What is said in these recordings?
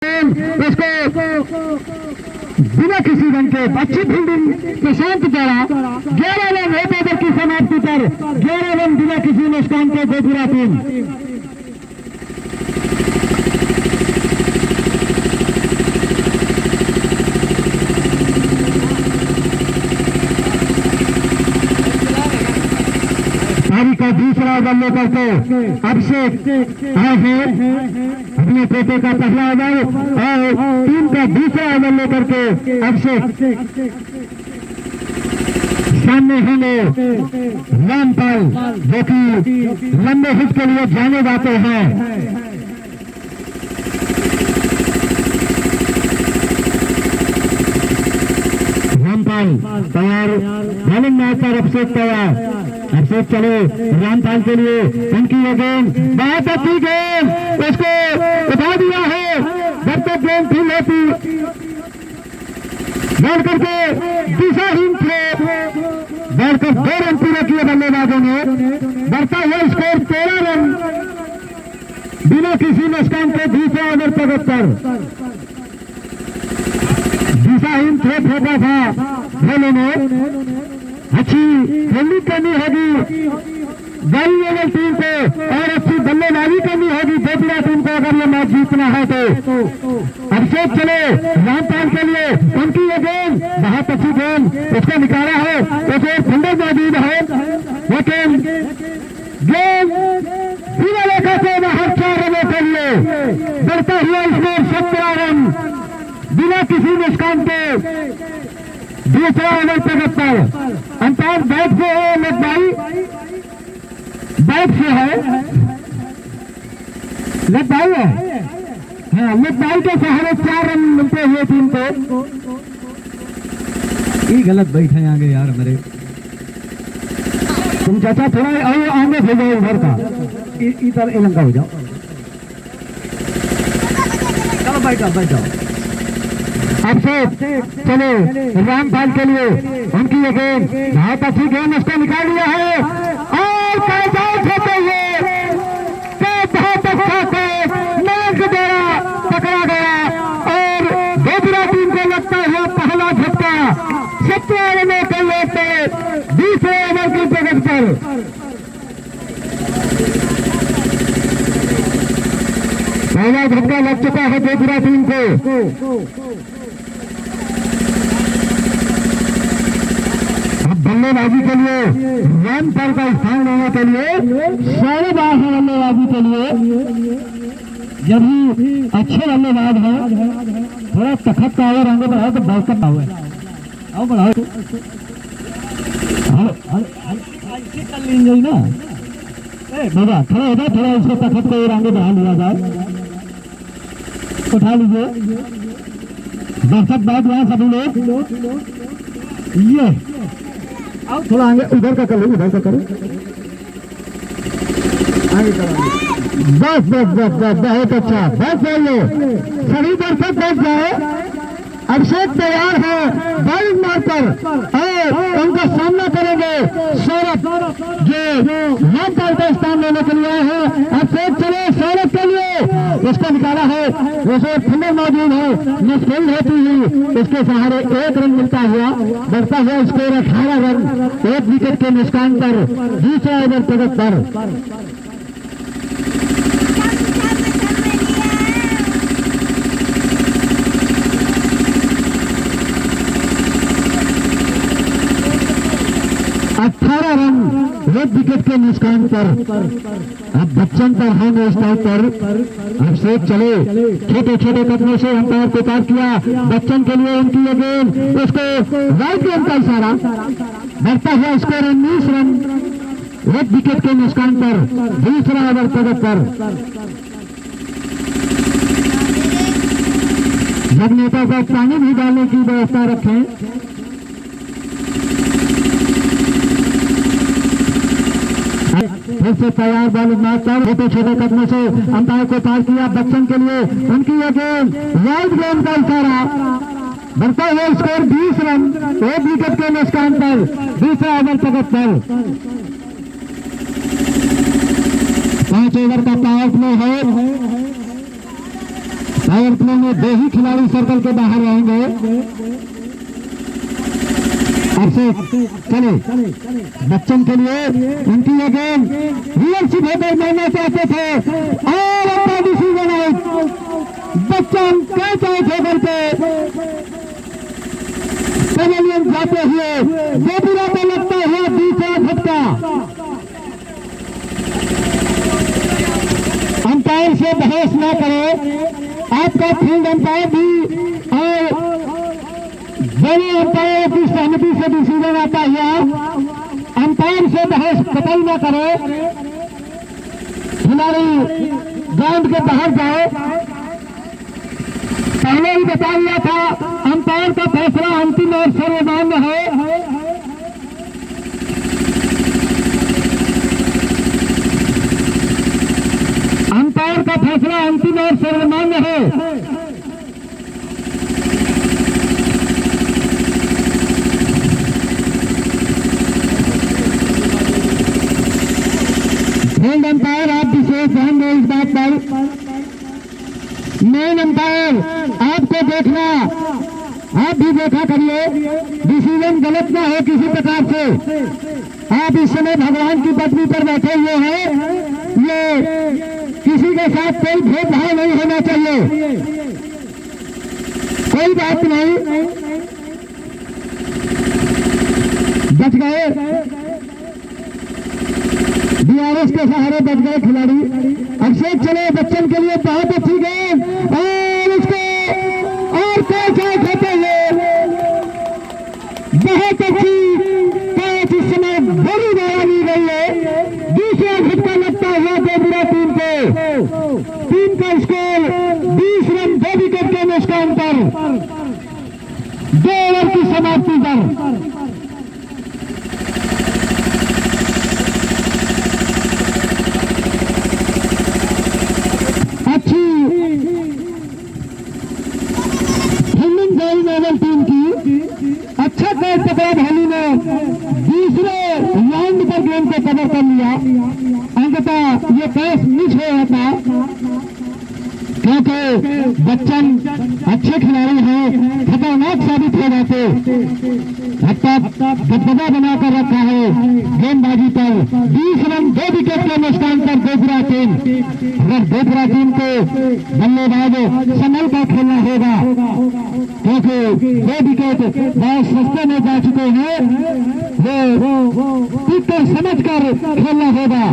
इसको बिना किसी रंग के अच्छी फील्डिंग प्रशांत द्वारा 11 रन 1 ओवर की समाप्ति पर 11 रन बिना किसी नुकसान के गोपुरा टीम। पारी का दूसरा ओवर लेकर के अभिषेक आए हैं अपने पोते का पहला ओवर और टीम का दूसरा ओवर लेकर के अभिषेक सामने होंगे रामपाल जो कि लंबे हिट के लिए जाने जाते हैं। रामपाल तैयार, बॉलिंग मैच पर अभिषेक तैयार। अभिषेक चले रामपाल के लिए, उनकी ये गेंद बहुत अच्छी गेंद, उसको उठा दिया है। जब तक गेंद फील होती बैठ करके दिशाहीन थे, बैठकर 2 रन पूरे किए बल्लेबाजों ने। बढ़ता हुआ स्कोर 13 रन बिना किसी नुकसान के दूसरा ओवर 75। दिशाहीन थे, फेंका था बोले ने। अच्छी फील्डिंग करनी होगी बड़ी लेवल टीम को और अच्छी बल्लेबाजी करनी होगी गोपुरा टीम को अगर ये मैच जीतना है तो। अभिषेक चले रामपाल के लिए, उनकी ये गेंद बहुत अच्छी गेंद, उसको निकाला है। एक फंडर मौजूद है लेकिन गेंद बिना रेखा से बाहर 4 रनों के लिए बढ़ता हुआ स्कोर 17 रन बिना किसी नुकसान के दूसरा ओवर 75। अंपायर बैट से है, लेगबाई बैट से है, लेगबाई है। हाँ, लेगबाई के सहारे 4 रन मिलते हुए टीम को। ये गलत बैठे आगे यार मेरे। तुम चाचा थोड़ा आगे भेजो उधर का, इधर इलंका हो जाओ। चलो बैठ जाओ। अभिषेक चले रामपाल के लिए, उनकी ये गेंद बहुत अच्छी गेंद, उसको निकाल लिया है और कैच होते हुए बहुत अच्छा कैच नाक द्वारा पकड़ा गया और गोपुरा टीम को लगता है पहला झटका। 17 रनों के लिए दूसरे ओवर की प्रगति पर। पहला झटका लग चुका है गोपुरा टीम को। बल्लेबाजी के लिए रामपाल का स्थान लेने के लिए सारे बार है। बल्लेबाजी के लिए जब भी अच्छे बल्लेबाज हैं, थोड़ा तखत का ओवर आगे बढ़ाओ तो बहुत कम हुआ आओ बढ़ाओ कर लेंगे ना बाबा। थोड़ा होगा, थोड़ा उसको तखत को और आगे बढ़ा लिया जाए, उठा लीजिए। दर्शक बात यहाँ सभी लोग ये थोड़ा आगे उधर का करो, उधर का करो, आगे करो। बस बस बस बस बहुत अच्छा, बस ये सभी दर्शक बस जाए। अभिषेक तैयार है बॉलिंग मारकर और उनका सामना करेंगे सौरभ जो रामपाल का स्थान लेने के लिए है। अभिषेक चले सौरभ के लिए, इसको निकाला है, वैसे फंडर मौजूद है, मुश्किल होती हुई इसके सहारे 1 रन मिलता हुआ बढ़ता हुआ स्कोर 18 रन 1 विकेट के नुकसान पर दूसरा ओवर 75। एक विकेट के नुकसान पर अब बच्चन पर होंगे इस टाइम पर। अभिषेक चले छोटे छोटे कदमों से अंपायर को पार किया। बच्चन के लिए उनकी ये गेंद, उसको राइट गेंद का इशारा, बढ़ता हुआ स्कोर 19 रन 1 विकेट के नुकसान पर दूसरा ओवर 75। जब नेता को पानी भी डालने की व्यवस्था रखें। फिर से तैयार बॉलिंग मारकर छोटे छोटे कदमों से अंपायर को पार किया। बच्चन के लिए उनकी ये गेंद, राइट गेंद का इशारा, बढ़ता हुआ स्कोर 20 रन 1 विकेट के नुकसान पर दूसरा ओवर 75। 5 ओवर का पावर प्ले है। पावर प्ले में 2 ही खिलाड़ी सर्कल के बाहर रहेंगे। चले बच्चन के लिए उनकी ये गेम रियल होकर मारना चाहते थे और अपना decision out. Bachchan catch out होकर के पेविलियन जाते हुए गोपुरा पे लगता हुआ दूसरा झटका। अंपायर से बहस न करें, आपका फील्ड अंपायर भी और दोनों अंपायर की सहमति से डिसीजन आता हुआ। अंपायर से बहस कतई न करे, खिलाड़ी ग्राउंड के बाहर जाए। पहले ही बता दिया था अंपायर का फैसला अंतिम और सर्वमान्य है। अंपायर का फैसला अंतिम और सर्वमान्य है। फील्ड अंपायर आप विशेष ध्यान दें इस बात पर। मेन अंपायर आपको देखना, आप भी देखा करिए डिसीजन गलत ना हो किसी प्रकार से। आप इस समय भगवान की पत्नी पर बैठे हुए हैं, ये किसी के साथ कोई भेदभाव नहीं होना चाहिए। कोई बात नहीं, बच गए, DRS के सहारे बच गए खिलाड़ी। अभिषेक चले बच्चन के लिए बहुत अच्छी गेंद और उसको और कैच आउट होते हुए बहुत अच्छी कैच इस समय बड़ी द्वारा ली गई है। दूसरा झटका लगता हुआ गोपुरा टीम को। टीम का स्कोर 20 रन 2 विकेट के नुकसान पर 2 ओवर की समाप्ति पर। टीम की अच्छा कैच पकड़ा धोनी ने, दूसरे राउंड पर गेम को कवर कर लिया। अंततः ये कैच मिस हो रहा था क्योंकि बच्चन अच्छे खिलाड़ी हैं, खतरनाक साबित हो जाते। दबदबा बनाकर रखा है गेंदबाजी पर। 20 रन 2 विकेट के नुकसान पर गोपुरा टीम। अगर गोपुरा टीम को बल्लेबाज संभल कर खेलना होगा क्योंकि 2 विकेट बहुत सस्ते में जा चुके हैं, वो टिक कर समझ कर खेलना होगा।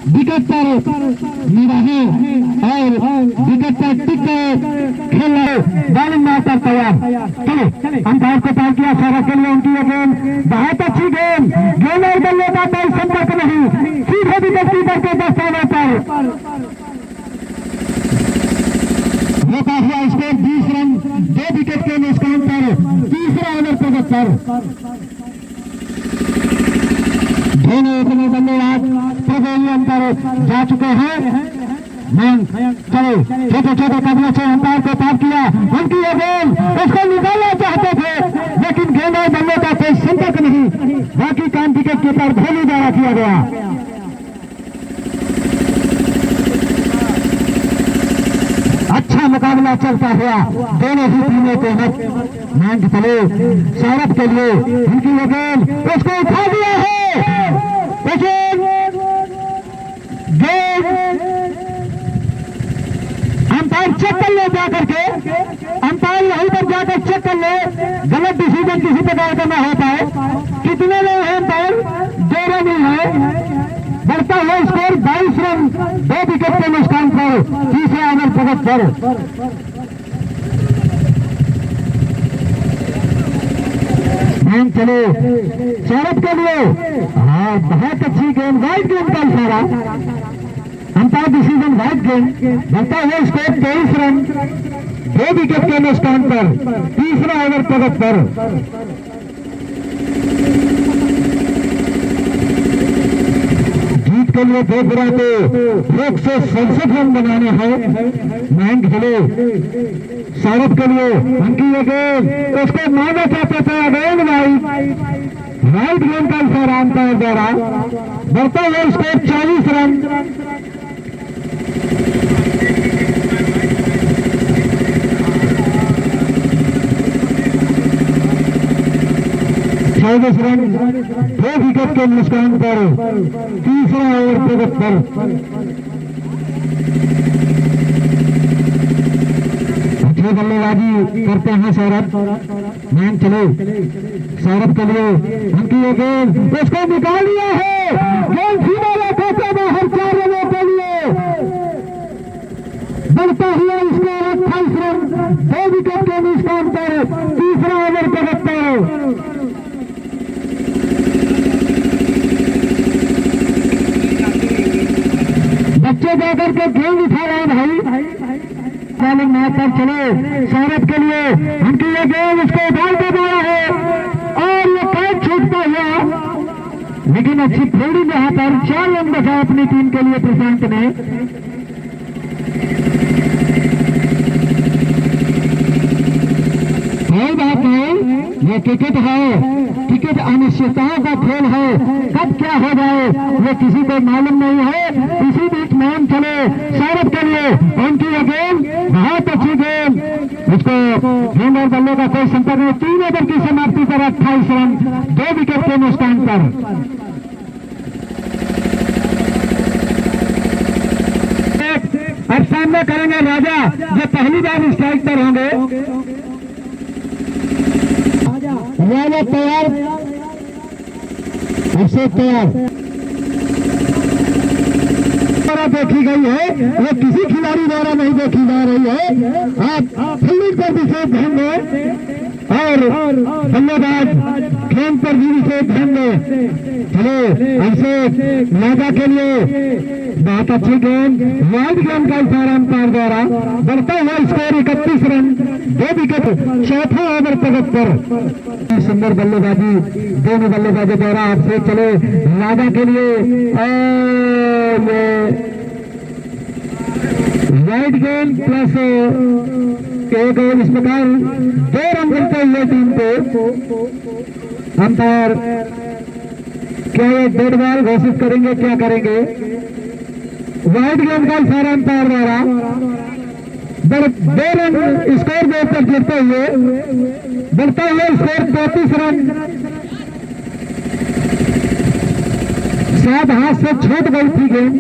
विकेट पर निगाहें और विकेट पर टिक कर खेलना। बॉलिंग मास्टर तैयार, चलो अंपायर को पार किया सारा के लिए उनकी गेंद बहुत अच्छी गेंद। गेंद और बल्ले का कोई संपर्क नहीं, सीधे विकेट कीपर के दस्ताने पर रोका हुआ स्कोर 20 रन 2 विकेट के नुकसान पर। तीसरा ओवर प्रगत पर दोनों अपने बल्लेबाज पेविलियन पर जा चुके हैं। चलो छोटे छोटे कदमों से अंपायर को पार किया। उनकी ये गेंद उसको निकालना चाहते थे लेकिन गेंद और बल्ले का कोई संपर्क नहीं। बाकी काम विकेट कीपर धोनी द्वारा किया गया। अच्छा मुकाबला चलता हुआ दोनों ही टीमों के मत चले। सौरभ के लिए उनकी ये गेंद उसको उठा दिया है। अंपायर चेक कर ले जाकर के, अंपायर यहीं पर जाकर चेक कर ले, गलत डिसीजन किसी प्रकार का न हो पाए। कितने लोग हैं अंपायर? 2 रन ही है। बढ़ता हुआ स्कोर 22 रन 2 विकेट के नुकसान पर। तीसरा ओवर प्रगत पर चलो सौरभ के लिए। हाँ बहुत अच्छी गेंद, वाइड गेंद का इशारा, अंपायर डिसीजन वाइड गेंद। बढ़ता हुआ स्कोर 23 रन 2 विकेट के नुकसान पर। तीसरा ओवर प्रगत पर जीत के लिए गोपुरा को 167 रन बनाने हैं। महंग चलो सौरभ के लिए उनकी ये गेंद उसको मारना चाहते थे। गेंद राइट गेंद का इशारा अंपायर द्वारा। बढ़ता हुआ स्कोर 40 रन 24 रन 2 विकेट के नुकसान पर तीसरा ओवर प्रगत पर। अच्छी बल्लेबाजी करते हैं सौरभ। मैन चलो सौरभ के लिए उनकी ये गेंद उसको निकाल लिया है। गेंद सीधा रखा था बाहर 4 रनों के लिए। बढ़ता हुआ स्कोर 28 रन 2 विकेट के नुकसान पर तीसरा ओवर प्रगत पर। बच्चे जाकर के गेंद उठा रहे भाई। बॉलिंग मैच पर चले सौरभ के लिए उनकी ये गेंद उसको उठाल दे रहा है और ये कैच छूटता हुआ, लेकिन अच्छी फील्डिंग यहाँ पर 4 रन बचा अपनी टीम के लिए प्रशांत ने। कोई बात नहीं, ये क्रिकेट है, क्रिकेट अनिश्चितताओं का खेल है, कब क्या हो जाए ये किसी को मालूम नहीं है। इसी बीच मैन चले सौरभ के लिए उनकी ये गेंद बहुत अच्छी गेंद, उसको गेंद और बल्ले का कोई संपर्क नहीं। 3 ओवर की समाप्ति पर 28 रन 2 विकेट के नुकसान पर। अब सामना करेंगे राजा जो पहली बार स्ट्राइक पर होंगे। राजा तैयार, अभिषेक तैयार। द्वारा देखी गई है, वो किसी खिलाड़ी द्वारा नहीं देखी जा रही है। आप फील्डिंग पर विशेष ध्यान दें और बल्लेबाज गेंद पर भी विशेष ध्यान दें। चलो अभिषेक राजा के लिए बहुत अच्छी गेंद, वाइड गेंद का इशारा अंपायर द्वारा। बढ़ता हुआ स्कोर 31 रन 2 विकेट, चौथा ओवर प्रगत पर। सुंदर बल्लेबाजी दोनों बल्लेबाजों द्वारा। आपसे चले राजा के लिए और वाइड गेंद प्लस एक और इस प्रकार 2 रन मिलते हुए टीम को। अंपायर क्या ये डेड बॉल घोषित करेंगे, क्या करेंगे? वाइड गेंद का इशारा अंपायर द्वारा। 2 रन स्कोर बोर्ड पर गिरते हुए, बढ़ता हुआ स्कोर 34 रन। 7 हाथ से छूट गई थी गेंद।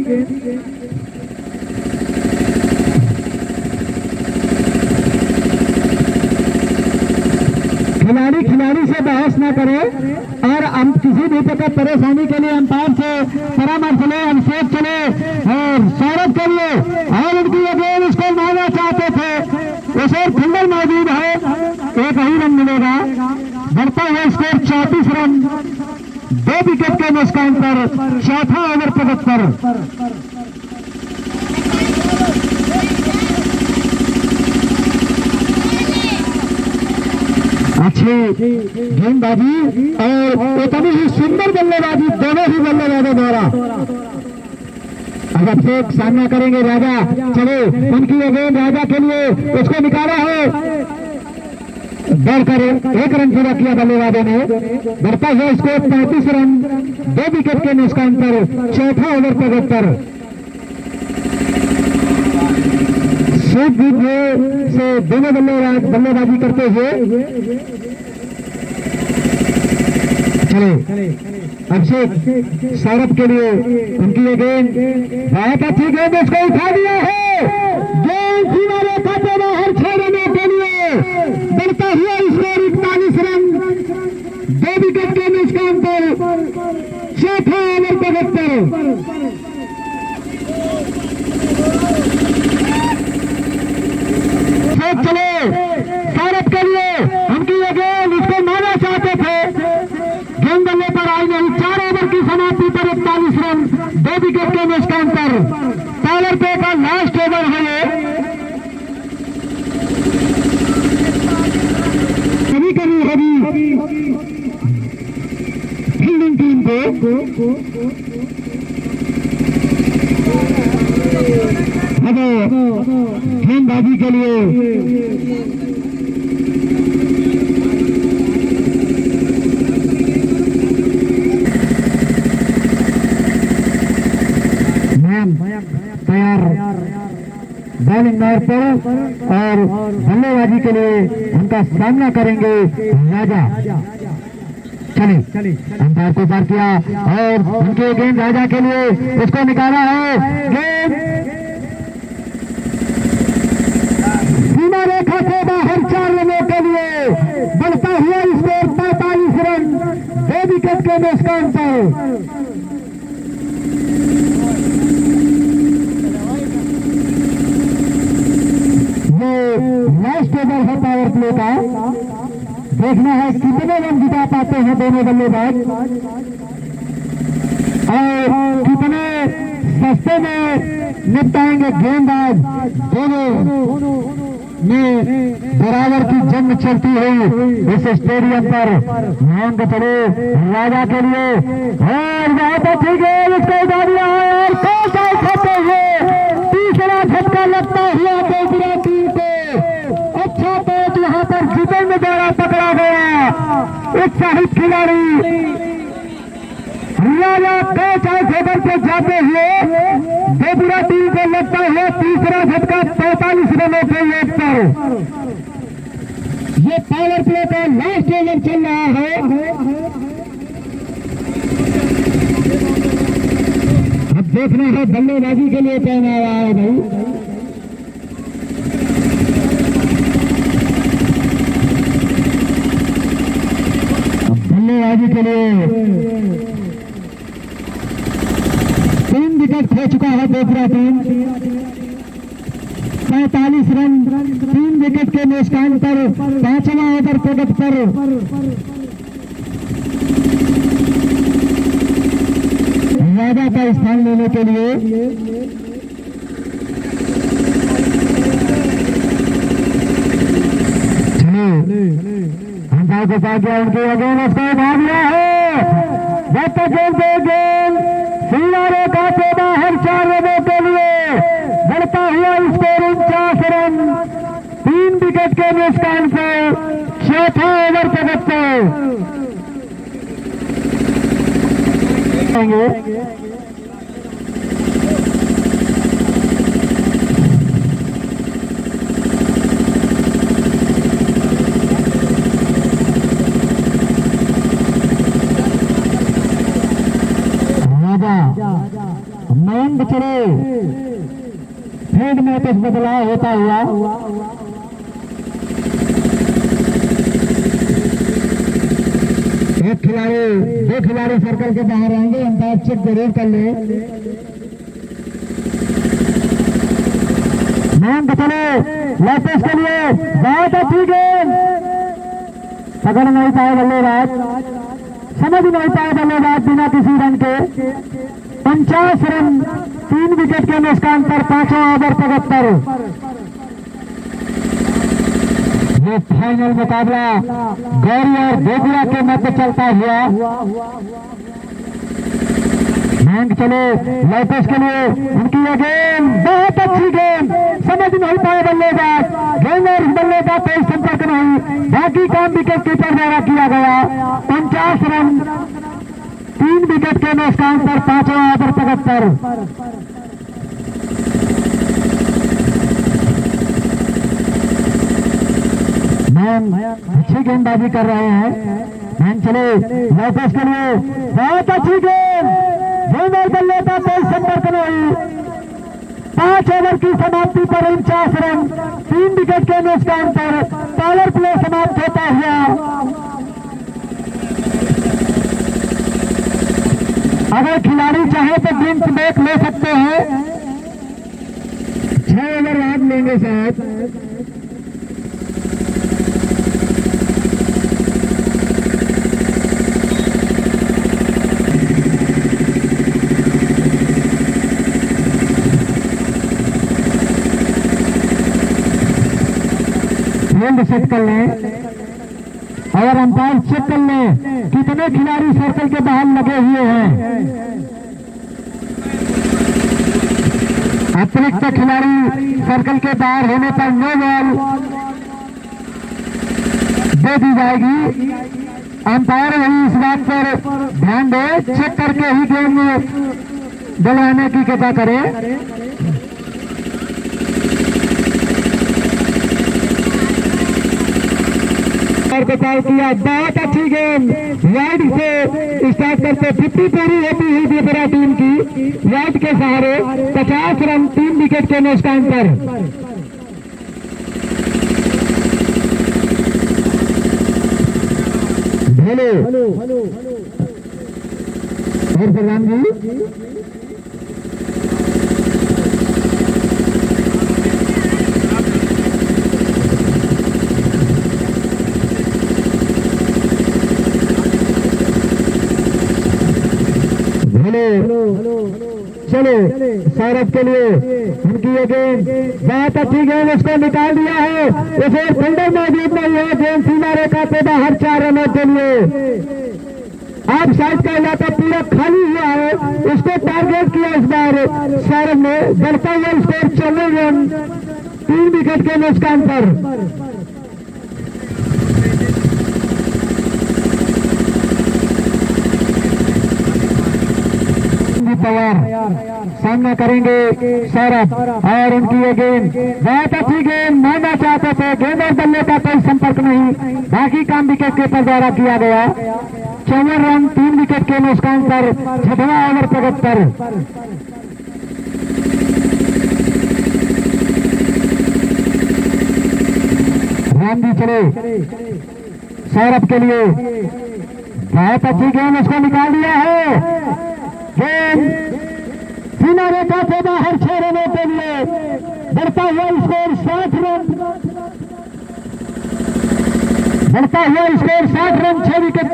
खिलाड़ी से बहस न करे और हम किसी भी प्रकार परेशानी के लिए अंपायर से परामर्श ले। अभिषेक चले और सौरभ के लिए और उनकी ये गेंद उसको मारना चाहते थे, उस और फील्डर मौजूद है, 1 ही रन मिलेगा। बढ़ता हुआ स्कोर 34 रन 2 विकेट के नुकसान पर, चौथा ओवर प्रगत पर। अच्छी गेंदबाजी और इतनी ही सुंदर बल्लेबाजी दोनों ही बल्लेबाजों द्वारा। अब अभिषेक सामना करेंगे राजा। चले उनकी ये गेंद राजा के लिए, उसको निकाला है, बढ़कर 1 रन पूरा किया बल्लेबाजों ने। बढ़ता हुआ स्कोर 35 रन 2 विकेट के नुकसान पर, चौथा ओवर प्रगत पर। से दोनों बल्लेबाजी करते हुए चले अभिषेक सौरभ के लिए उनकी ये गेंद बहुत अच्छी गेंद, उसको उठा दिया है। गेंद सीमा रेखा पे बाहर 6 रनों के लिए। बढ़ता हुआ स्कोर 41 रन 2 विकेट के नुकसान पर, चौथा ओवर प्रगत पर। चले सौरभ के लिए उनकी ये गेंद उसको मारना चाहते थे, गेंद बल्ले पर आई नहीं। 4 ओवर की समाप्ति पर 41 रन 2 विकेट के नुकसान पर। पावर प्ले का लास्ट ओवर है ये। कभी कभी होगी फील्डिंग टीम को। गेंदबाजी के लिए तैयार बॉलिंग नंबर पर और बल्लेबाजी के लिए उनका सामना करेंगे राजा। चले अंपायर को पार किया और उनके गेंद राजा के लिए उसको निकाला है। गेंद सीमा रेखा से बाहर 4 रनों के लिए बढ़ता हुआ स्कोर 45 रन 2 विकेट के नुकसान पर। लास्ट ओवर है पावर प्ले का। देखना है कितने रन जिता पाते हैं दोनों बल्लेबाज और कितने सस्ते में निपटाएंगे गेंदबाज। दोनों में बराबर की जंग चलती हुई इस स्टेडियम पर। मांग चले राजा के लिए और वहां पर ठीक है इसको उठा दिया और खाते हुए तीसरा झटका लगता हुआ दूसरा टीम को। अच्छा कैच वहां पर जितेंद्र द्वारा पकड़ा गया। उत्साहित खिलाड़ी राजा कैच आउट होकर के जाते हुए देवपुरा टीम को लगता है तीसरा झटका 45 रनों के योग पर। ये पावर प्ले का लास्ट ओवर चल रहा है। अब देखना है बल्लेबाजी के लिए कौन आ रहा है भाई। बल्लेबाजी के लिए 3 विकेट खो चुका है देवपुरा टीम। 45 रन 3 विकेट के नुकसान पर 5वां ओवर प्रगति पर राजा का स्थान लेने के लिए अंपायर को पार किया। उनके अगेन उसको भाग लिया है। जब तक गेंद सीमा रेखा से बाहर 4 रनों के लिए बढ़ता हुआ स्कोर 49 रन 3 विकेट के नुकसान से चौथा ओवर प्रगति मांग चले फील्ड में कुछ बदलाव होता हुआ। एक खिलाड़ी 2 खिलाड़ी सर्कल के बाहर आएंगे। अंपायर चेक जरूर कर ले। मांग चले लैपेस के लिए बहुत अच्छी गेंद पकड़ नहीं पाए बल्लेबाज, समझ नहीं पाए बल्लेबाज बिना किसी रन के। 50 रन 3 विकेट के नुकसान पर 5वां ओवर प्रगति पर। ये फाइनल मुकाबला गौरी और देवपुरा के मध्य चलता हुआ। मांग चले लैपेस के लिए उनकी ये गेंद बहुत अच्छी गेंद समझ नहीं पाए बल्लेबाज। गेंद और बल्लेबाज कोई संपर्क नहीं। बाकी काम विकेट कीपर द्वारा किया गया। 50 रन 3 विकेट के नुकसान पर 5वां ओवर प्रगति पर। अच्छी गेंदबाजी कर रहे हैं। मैन चले लैपेस के लिए बहुत अच्छी गेंद और बल्ले का कोई संपर्क नहीं। 5 ओवर की समाप्ति पर 49 रन 3 विकेट के नुकसान पर पावर प्ले समाप्त होता हुआ। अगर खिलाड़ी चाहे तो ड्रिंक ब्रेक ले सकते हैं। 6 ओवर बाद लेंगे साहब। फील्ड सेट कर लें और अंपायर चेक कर लें कितने खिलाड़ी सर्कल के बाहर लगे हुए हैं। अतिरिक्त खिलाड़ी सर्कल के बाहर होने पर नो बॉल दे दी जाएगी। अंपायर वही इस बात पर ध्यान दे, चेक करके ही गेम दिलवाने की कृपा करें। बचाव किया, बहुत अच्छी गेंद वाइड से स्टार्ट करते 50 पूरी होती हुई त्रिपुरा टीम की वाइड के सहारे 50 रन 3 विकेट के नुकसान पर। हेलो और प्रधान जी चलो सौरभ के लिए उनकी ये गेंद बहुत अच्छी गेंद, उसको निकाल दिया है, उसे फील्डर मौजूद नहीं है, गेंद सीमा रेखा पे बाहर 4 रनों के लिए। आप साइड का इलाका पूरा खाली हुआ है, उसको टारगेट किया इस बार सौरभ ने, बढ़ता हुआ स्कोर 54 रन 3 विकेट के नुकसान पर। तैयार सामना करेंगे सौरभ और उनकी ये गेंद बहुत अच्छी गेंद, मारना चाहते थे, गेंद और बल्ले का कोई संपर्क नहीं, बाकी काम विकेट कीपर द्वारा किया गया। 54 रन 3 विकेट के नुकसान पर 6वां ओवर प्रगति पर। राम जी चले सौरभ के लिए, बहुत अच्छी गेंद, उसको निकाल दिया है, सीमा रेखा से बाहर 6 रनों के लिए, बढ़ता हुआ स्कोर 60 रन, बढ़ता हुआ स्कोर 60 रन 6 विकेट